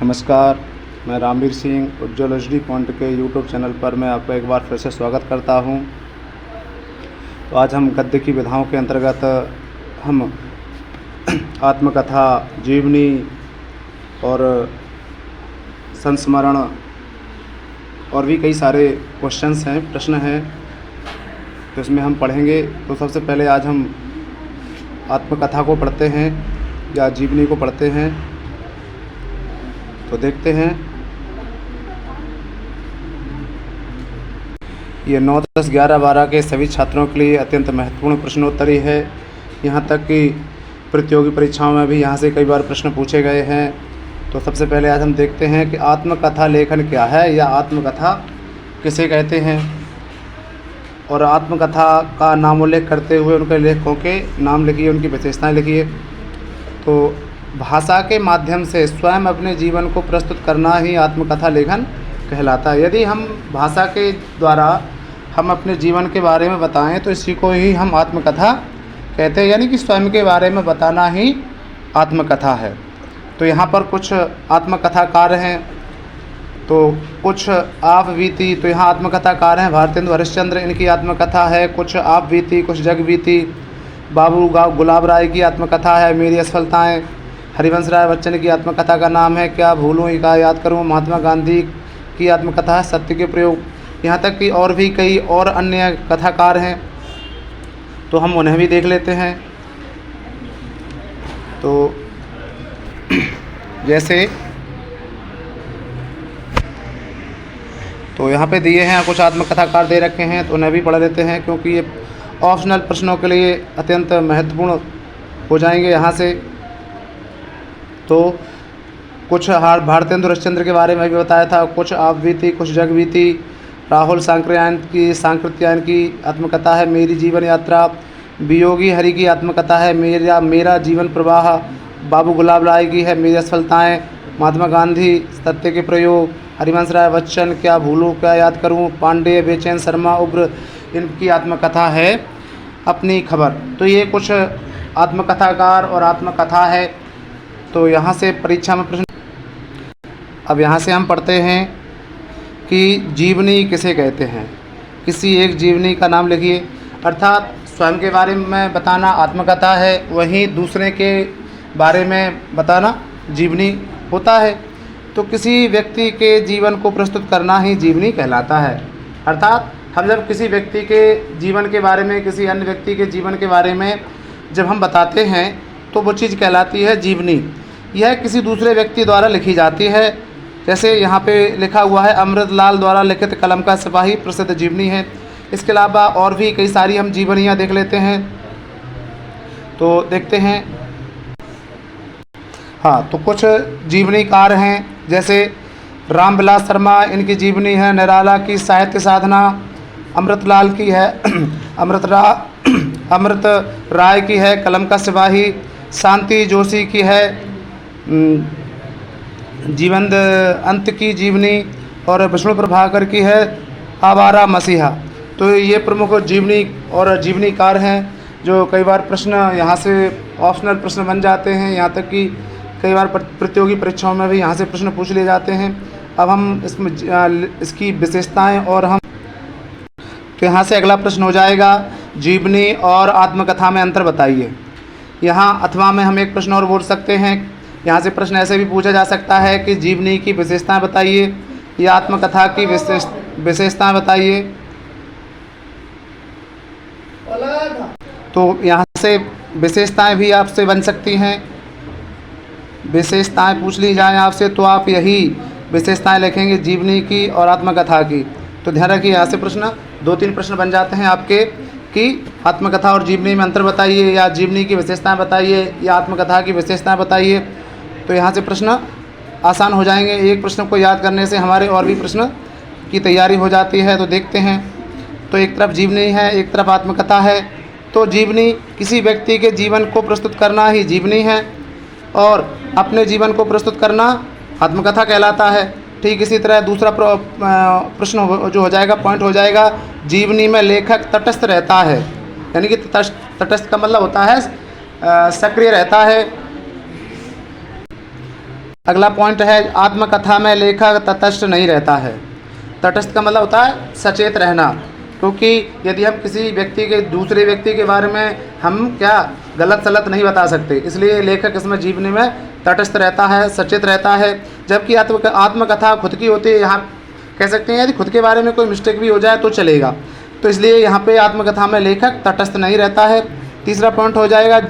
नमस्कार, मैं रामवीर सिंह उज्ज्वल HD point के यूट्यूब चैनल पर मैं आपका एक बार फिर से स्वागत करता हूं। तो आज हम गद्य की विधाओं के अंतर्गत हम आत्मकथा, जीवनी और संस्मरण और भी कई सारे प्रश्न हैं, तो इसमें हम पढ़ेंगे। तो सबसे पहले आज हम आत्मकथा को पढ़ते हैं या जीवनी को पढ़ते हैं। तो देखते हैं, ये 9, 10, 11, 12 के सभी छात्रों के लिए अत्यंत महत्वपूर्ण प्रश्नोत्तरी है। यहाँ तक कि प्रतियोगी परीक्षाओं में भी यहाँ से कई बार प्रश्न पूछे गए हैं। तो सबसे पहले आज हम देखते हैं कि आत्मकथा लेखन क्या है या आत्मकथा किसे कहते हैं, और आत्मकथा का नामोल्लेख करते हुए उनके लेखकों के नाम लिखिए, उनकी विशेषताएं लिखिए। तो भाषा के माध्यम से स्वयं अपने जीवन को प्रस्तुत करना ही आत्मकथा लेखन कहलाता है। यदि हम भाषा के द्वारा हम अपने जीवन के बारे में बताएं तो इसी को ही हम आत्मकथा कहते हैं, यानी कि स्वयं के बारे में बताना ही आत्मकथा है। तो यहाँ पर कुछ आत्मकथाकार हैं, तो कुछ आप बीती। तो यहाँ आत्मकथाकार हैं भारतेंदु हरिश्चंद्र, इनकी आत्मकथा है कुछ आप बीती कुछ जग बीती। बाबू गुलाब राय की आत्मकथा है मेरी असफलताएं। हरिवंश राय बच्चन की आत्मकथा का नाम है क्या भूलूं का याद करूं। महात्मा गांधी की आत्मकथा है सत्य के प्रयोग। यहाँ तक कि और भी कई और अन्य कथाकार हैं, तो हम उन्हें भी देख लेते हैं। तो जैसे तो यहाँ पे दिए हैं कुछ आत्मकथाकार दे रखे हैं, तो उन्हें भी पढ़ लेते हैं, क्योंकि ये ऑप्शनल प्रश्नों के लिए अत्यंत महत्वपूर्ण हो जाएंगे यहाँ से। तो कुछ भारतेंदु हरिश्चंद्र के बारे में भी बताया था, कुछ आप बीती कुछ जग बीती। राहुल सांकृत्यायन की आत्मकथा है मेरी जीवन यात्रा। वियोगी हरि की आत्मकथा है मेरा जीवन प्रवाह। बाबू गुलाब राय की है मेरी असफलताएं। महात्मा गांधी सत्य के प्रयोग। हरिवंश राय बच्चन क्या भूलूं क्या याद करूं। पांडे बेचैन शर्मा उग्र, इनकी आत्मकथा है अपनी खबर। तो ये कुछ आत्मकथाकार और आत्मकथा है। तो यहाँ से परीक्षा में प्रश्न, अब यहाँ से हम पढ़ते हैं कि जीवनी किसे कहते हैं। किसी एक जीवनी का नाम लिखिए, अर्थात स्वयं के बारे में बताना आत्मकथा है, वहीं दूसरे के बारे में बताना जीवनी होता है। तो किसी व्यक्ति के जीवन को प्रस्तुत करना ही जीवनी कहलाता है। अर्थात हम जब किसी व्यक्ति के जीवन के बारे में, किसी अन्य व्यक्ति के जीवन के बारे में जब हम बताते हैं तो वो चीज़ कहलाती है जीवनी। यह किसी दूसरे व्यक्ति द्वारा लिखी जाती है। जैसे यहाँ पे लिखा हुआ है अमृतलाल द्वारा लिखित कलम का सिपाही प्रसिद्ध जीवनी है। इसके अलावा और भी कई सारी हम जीवनियाँ देख लेते हैं। तो देखते हैं, हाँ, तो कुछ जीवनीकार हैं जैसे रामविलास शर्मा, इनकी जीवनी है निराला की साहित्य साधना। अमृतलाल की है अमृत राय की है कलम का सिपाही। शांति जोशी की है जीवन अंत की जीवनी, और विष्णु प्रभाकर की है आवारा मसीहा। तो ये प्रमुख जीवनी और जीवनीकार हैं जो कई बार प्रश्न यहाँ से ऑप्शनल प्रश्न बन जाते हैं। यहाँ तक कि कई बार प्रतियोगी परीक्षाओं में भी यहाँ से प्रश्न पूछ लिए जाते हैं। अब हम इसमें इसकी विशेषताएं और हम, तो यहाँ से अगला प्रश्न हो जाएगा जीवनी और आत्मकथा में अंतर बताइए। यहाँ अथवा में हम एक प्रश्न और बोल सकते हैं। यहाँ से प्रश्न ऐसे भी पूछा जा सकता है कि जीवनी की विशेषताएं बताइए या आत्मकथा की विशेषताएं बताइए। तो यहाँ से विशेषताएं भी आपसे बन सकती हैं। विशेषताएं पूछ ली जाएँ आपसे तो आप यही विशेषताएं लिखेंगे जीवनी की और आत्मकथा की। तो ध्यान रखिए, यहाँ से प्रश्न 2-3 प्रश्न बन जाते हैं आपके कि आत्मकथा और जीवनी में अंतर बताइए, या जीवनी की विशेषताएं बताइए, या आत्मकथा की विशेषताएं बताइए। तो यहाँ से प्रश्न आसान हो जाएंगे। एक प्रश्न को याद करने से हमारे और भी प्रश्न की तैयारी हो जाती है। तो देखते हैं, तो एक तरफ जीवनी है, एक तरफ आत्मकथा है। तो जीवनी किसी व्यक्ति के जीवन को प्रस्तुत करना ही जीवनी है, और अपने जीवन को प्रस्तुत करना आत्मकथा कहलाता है। ठीक इसी तरह दूसरा प्रश्न जो हो जाएगा, पॉइंट हो जाएगा, जीवनी में लेखक तटस्थ रहता है, यानी कि तटस्थ का मतलब होता है सक्रिय रहता है। अगला पॉइंट है, आत्मकथा में लेखक तटस्थ नहीं रहता है। तटस्थ का मतलब होता है सचेत रहना, क्योंकि यदि हम किसी व्यक्ति के दूसरे व्यक्ति के बारे में हम क्या गलत सलत नहीं बता सकते, इसलिए लेखक इसमें जीवनी में तटस्थ रहता है, सचेत रहता है। जबकि आत्मकथा खुद की होती है, यहाँ कह सकते हैं यदि खुद के बारे में कोई मिस्टेक भी हो जाए तो चलेगा, तो इसलिए यहाँ पे आत्मकथा में लेखक तटस्थ नहीं रहता है। तीसरा पॉइंट हो जाएगा,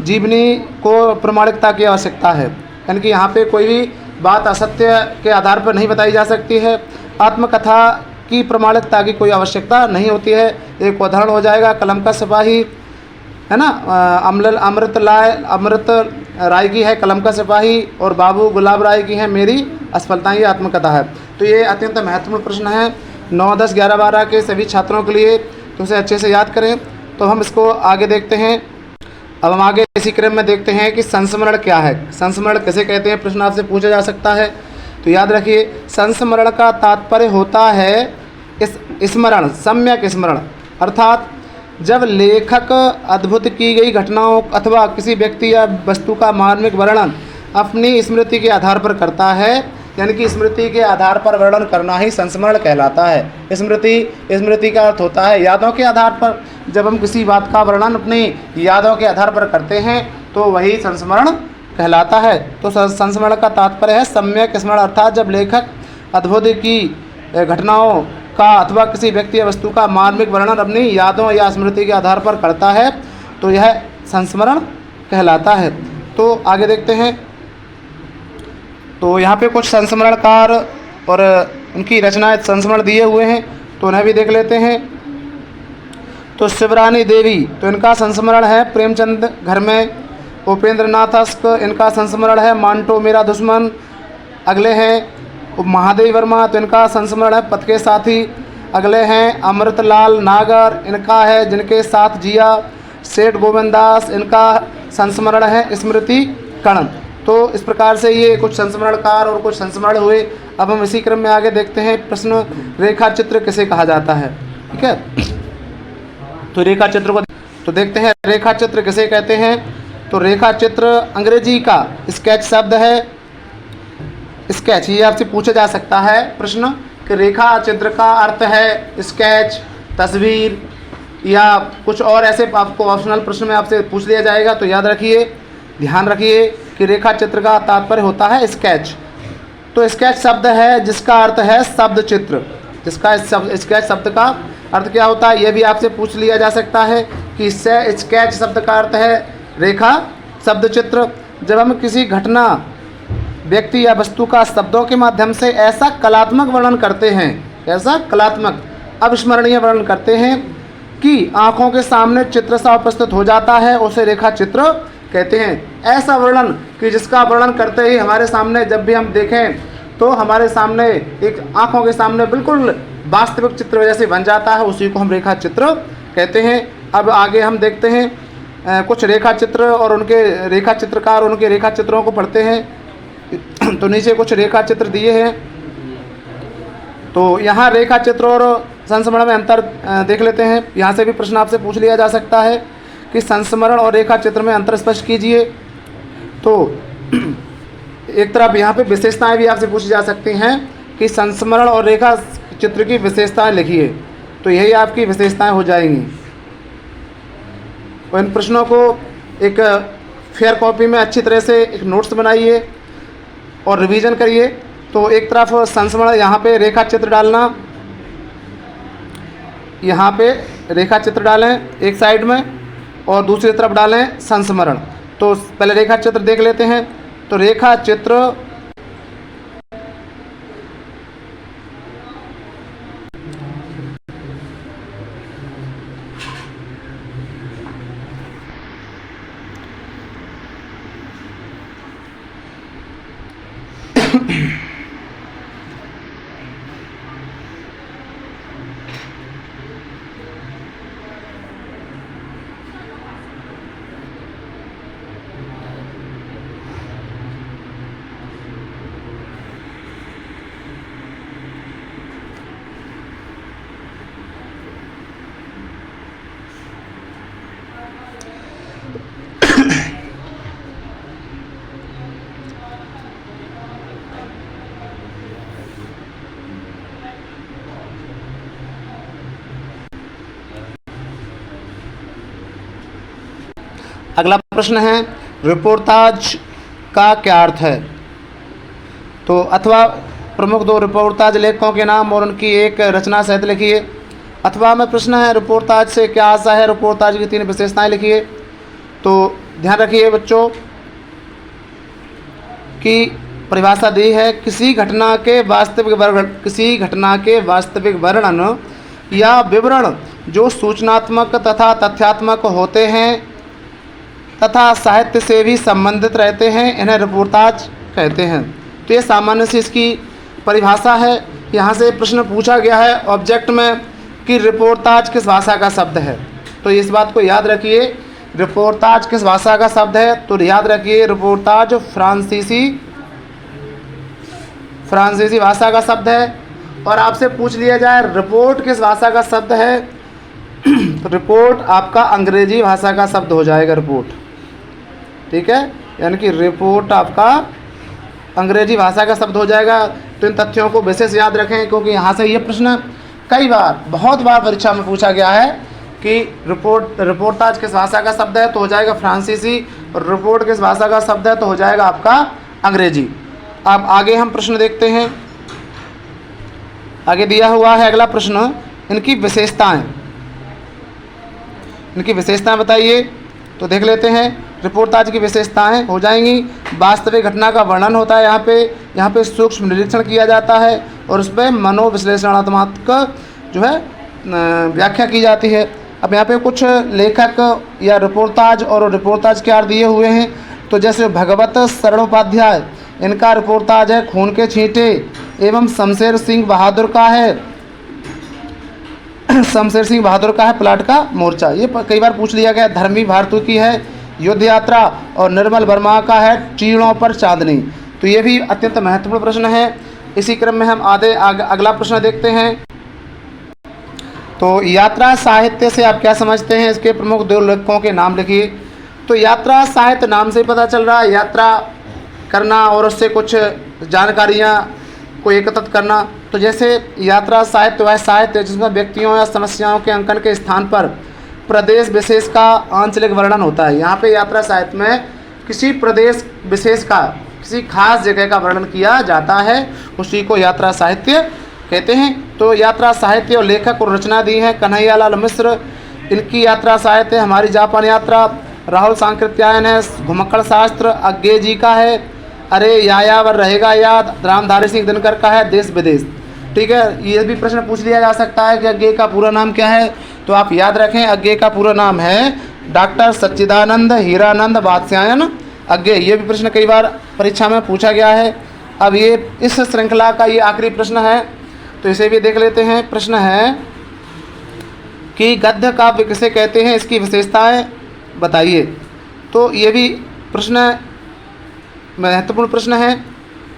जीवनी को प्रामाणिकता की आवश्यकता है, यानी कि यहाँ पे कोई भी बात असत्य के आधार पर नहीं बताई जा सकती है। आत्मकथा की प्रामाणिकता की कोई आवश्यकता नहीं होती है। एक उदाहरण हो जाएगा, कलम का सिपाही है ना, अमृत राय की है कलम का सिपाही, और बाबू गुलाब राय की है मेरी असफलता, ये आत्मकथा है। तो ये अत्यंत महत्वपूर्ण प्रश्न है 9, 10, 11, 12 के सभी छात्रों के लिए, तो उसे अच्छे से याद करें। तो हम इसको आगे देखते हैं। अब हम आगे इसी क्रम में देखते हैं कि संस्मरण क्या है, संस्मरण किसे कहते हैं, प्रश्न आपसे पूछा जा सकता है। तो याद रखिए, संस्मरण का तात्पर्य होता है स्मरण, सम्यक स्मरण, अर्थात जब लेखक अद्भुत की गई घटनाओं अथवा किसी व्यक्ति या वस्तु का मार्मिक वर्णन अपनी स्मृति के आधार पर करता है, यानी कि स्मृति के आधार पर वर्णन करना ही संस्मरण कहलाता है। स्मृति का अर्थ होता है यादों के आधार पर, जब हम किसी बात का वर्णन अपनी यादों के आधार पर करते हैं तो वही संस्मरण कहलाता है। तो संस्मरण का तात्पर्य है सम्यक स्मरण, अर्थात जब लेखक अद्भुत की घटनाओं का अथवा किसी व्यक्ति या वस्तु का मार्मिक वर्णन अपनी यादों या स्मृति के आधार पर करता है तो यह संस्मरण कहलाता है। तो आगे देखते हैं। तो यहाँ पे कुछ संस्मरणकार और उनकी रचनाएं संस्मरण दिए हुए हैं, तो उन्हें भी देख लेते हैं। तो शिवरानी देवी, तो इनका संस्मरण है प्रेमचंद घर में। उपेंद्र नाथ अस्क, इनका संस्मरण है मांटो मेरा दुश्मन। अगले हैं महादेव वर्मा, तो इनका संस्मरण है पथ के साथी। अगले हैं अमृतलाल नागर, इनका है जिनके साथ जिया। सेठ गोविंद दास, इनका संस्मरण है स्मृति कण। तो इस प्रकार से ये कुछ संस्मरणकार और कुछ संस्मरण हुए। अब हम इसी क्रम में आगे देखते हैं प्रश्न, रेखा चित्र किसे कहा जाता है। ठीक है, तो रेखा चित्र को तो देखते हैं, रेखा चित्र किसे कहते हैं। तो रेखा चित्र अंग्रेजी का स्केच शब्द है। स्केच, ये आपसे पूछा जा सकता है प्रश्न कि रेखा चित्र का अर्थ है स्केच, तस्वीर या कुछ और ऐसे आपको ऑप्शनल प्रश्न में आपसे पूछ लिया जाएगा। तो याद रखिए, ध्यान रखिए कि रेखा चित्र का तात्पर्य होता है स्केच। तो स्केच शब्द है जिसका अर्थ है शब्द चित्र। जिसका स्केच शब्द का अर्थ क्या होता है, यह भी आपसे पूछ लिया जा सकता है कि इससे स्केच शब्द का अर्थ है रेखा शब्द चित्र। जब हम किसी घटना, व्यक्ति या वस्तु का शब्दों के माध्यम से ऐसा कलात्मक वर्णन करते हैं, ऐसा कलात्मक अविस्मरणीय वर्णन करते हैं कि आँखों के सामने चित्र सा उपस्थित हो जाता है, उसे रेखा चित्र कहते हैं। ऐसा वर्णन कि जिसका वर्णन करते ही हमारे सामने जब भी हम देखें तो हमारे सामने एक आँखों के सामने बिल्कुल वास्तविक चित्र जैसे बन जाता है, उसी को हम रेखा चित्र कहते हैं। अब आगे हम देखते हैं कुछ रेखा चित्र और उनके रेखा चित्रकार, उनके रेखा चित्रों को पढ़ते हैं। तो नीचे कुछ रेखा चित्र दिए हैं। तो यहाँ रेखा चित्र और संस्मरण में अंतर देख लेते हैं। यहाँ से भी प्रश्न आपसे पूछ लिया जा सकता है कि संस्मरण और रेखा चित्र में अंतर स्पष्ट कीजिए। तो एक तरफ यहाँ पे विशेषताएं भी आपसे पूछी जा सकती हैं कि संस्मरण और रेखा चित्र की विशेषताएं लिखिए, तो यही आपकी विशेषताएं हो जाएंगी। और इन प्रश्नों को एक फेयर कॉपी में अच्छी तरह से एक नोट्स बनाइए और रिवीजन करिए। तो एक तरफ संस्मरण, यहाँ पे रेखा चित्र डालना, यहाँ पे रेखा चित्र डालें एक साइड में और दूसरी तरफ डालें संस्मरण। तो पहले रेखा चित्र देख लेते हैं। तो रेखा चित्र प्रश्न है, रिपोर्टाज का क्या अर्थ है? तो अथवा प्रमुख 2 रिपोर्टाज लेखकों के नाम और उनकी एक रचना सहित लिखिए। अथवा में प्रश्न है, रिपोर्टाज से क्या आशा है? रिपोर्टाज की 3 विशेषताएं लिखिए। तो ध्यान रखिए बच्चों कि परिभाषा दी है, किसी घटना के वास्तविक वर्णन या विवरण जो सूचनात्मक तथा तथ्यात्मक होते हैं तथा साहित्य से भी संबंधित रहते हैं, इन्हें रिपोर्टाज कहते हैं। तो ये सामान्य से इसकी परिभाषा है। यहाँ से प्रश्न पूछा गया है ऑब्जेक्ट में कि रिपोर्टाज किस भाषा का शब्द है, तो इस बात को याद रखिए। रिपोर्टाज किस भाषा का शब्द है? तो याद रखिए रिपोर्टाज फ्रांसीसी भाषा का शब्द है। और आपसे पूछ लिया जाए रिपोर्ट किस भाषा का शब्द है, तो रिपोर्ट आपका अंग्रेजी भाषा का शब्द हो जाएगा, रिपोर्ट। ठीक है, यानी कि रिपोर्ट आपका अंग्रेजी भाषा का शब्द हो जाएगा। तो इन तथ्यों को विशेष याद रखें, क्योंकि यहाँ से ये प्रश्न कई बार, बहुत बार परीक्षा में पूछा गया है कि रिपोर्टाज किस भाषा का शब्द है, तो हो जाएगा फ्रांसीसी, और रिपोर्ट किस भाषा का शब्द है, तो हो जाएगा आपका अंग्रेजी। अब आगे हम प्रश्न देखते हैं। आगे दिया हुआ है अगला प्रश्न, इनकी विशेषताएं बताइए। तो देख लेते हैं। रिपोर्टाज की विशेषताएं हो जाएंगी, वास्तविक घटना का वर्णन होता है, यहाँ पे सूक्ष्म निरीक्षण किया जाता है और उस पर मनोविश्लेषणात्मक जो है व्याख्या की जाती है। अब यहाँ पे कुछ लेखक या रिपोर्टाज और रिपोर्टाज के अर्थ दिए हुए हैं। तो जैसे भगवत शरण उपाध्याय, इनका रिपोर्टाज है खून के छींटे, एवं शमशेर सिंह बहादुर का है प्लाट का मोर्चा। ये कई बार पूछ लिया गया। धर्मी भारतू की है युद्ध यात्रा, और निर्मल वर्मा का है चीड़ों पर चांदनी। तो ये भी अत्यंत महत्वपूर्ण प्रश्न है। इसी क्रम में हम अगला प्रश्न देखते हैं। तो यात्रा साहित्य से आप क्या समझते हैं? इसके प्रमुख 2 लेखकों के नाम लिखिए। तो यात्रा साहित्य नाम से पता चल रहा है, यात्रा करना और उससे कुछ जानकारियाँ को एकत्रित करना। तो जैसे यात्रा साहित्य वह साहित्य जिसमें व्यक्तियों या समस्याओं के अंकन के स्थान पर प्रदेश विशेष का आंचलिक वर्णन होता है। यहाँ पे यात्रा साहित्य में किसी प्रदेश विशेष का, किसी खास जगह का वर्णन किया जाता है, उसी को यात्रा साहित्य कहते हैं। तो यात्रा साहित्य और लेखक और रचना दी है कन्हैयालाल मिश्र, इनकी यात्रा साहित्य हमारी जापान यात्रा। राहुल सांकृत्यायन है घुमक्कड़ शास्त्र, अज्ञे जी का है अरे यायावर रहेगा याद, रामधारी सिंह दिनकर का है देश विदेश। ठीक है, ये भी प्रश्न पूछ लिया जा सकता है कि अज्ञे का पूरा नाम क्या है। तो आप याद रखें, अज्ञे का पूरा नाम है डॉक्टर सच्चिदानंद हीरानंद वात्स्यायन अज्ञे। ये भी प्रश्न कई बार परीक्षा में पूछा गया है। अब ये इस श्रृंखला का ये आखिरी प्रश्न है, तो इसे भी देख लेते हैं। प्रश्न है कि गद्य काव्य किसे कहते हैं, इसकी विशेषताएं बताइए। तो ये भी प्रश्न महत्वपूर्ण प्रश्न है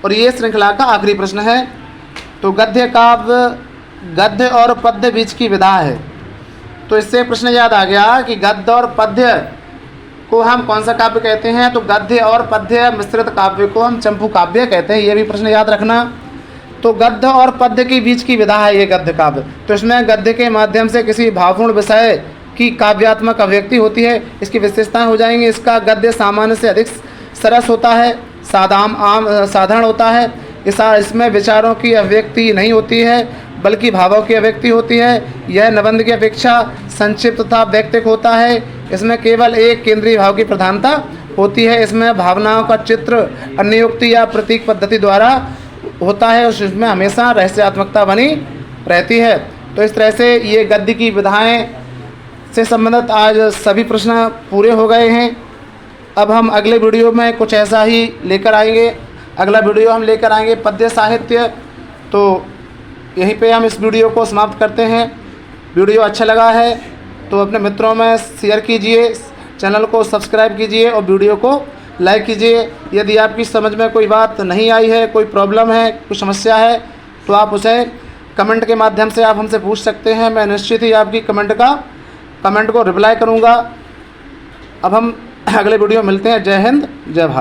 और ये श्रृंखला का आखिरी प्रश्न है। तो गद्य काव्य, गद्य और पद्य बीच की विधा है। तो इससे प्रश्न याद आ गया कि गद्य और पद्य को हम कौन सा काव्य कहते हैं। तो गद्य और पद्य मिश्रित काव्य को हम चंपू काव्य कहते हैं। ये भी प्रश्न याद रखना। तो गद्य और पद्य के बीच की विधा है ये गद्य काव्य। तो इसमें गद्य के माध्यम से किसी भावपूर्ण विषय की काव्यात्मक अभिव्यक्ति होती है। इसकी विशेषताएं हो जाएंगी, इसका गद्य सामान्य से अधिक सरस होता है, साधारण होता है, इसमें विचारों की अभिव्यक्ति नहीं होती है बल्कि भावों की अभिव्यक्ति होती है। यह निबंध की अपेक्षा संक्षिप्त तथा वैयक्तिक होता है। इसमें केवल एक केंद्रीय भाव की प्रधानता होती है। इसमें भावनाओं का चित्र अन्योक्ति या प्रतीक पद्धति द्वारा होता है और इसमें हमेशा रहस्यात्मकता बनी रहती है। तो इस तरह से ये गद्य की विधाएं से संबंधित आज सभी प्रश्न पूरे हो गए हैं। अब हम अगले वीडियो में कुछ ऐसा ही लेकर आएंगे। अगला वीडियो हम लेकर आएंगे पद्य साहित्य। तो यहीं पे हम इस वीडियो को समाप्त करते हैं। वीडियो अच्छा लगा है तो अपने मित्रों में शेयर कीजिए, चैनल को सब्सक्राइब कीजिए और वीडियो को लाइक कीजिए। यदि आपकी समझ में कोई बात नहीं आई है, कोई प्रॉब्लम है, कोई समस्या है, तो आप उसे कमेंट के माध्यम से आप हमसे पूछ सकते हैं। मैं निश्चित ही आपकी कमेंट को रिप्लाई करूँगा। अब हम अगले वीडियो मिलते हैं। जय हिंद, जय भारत।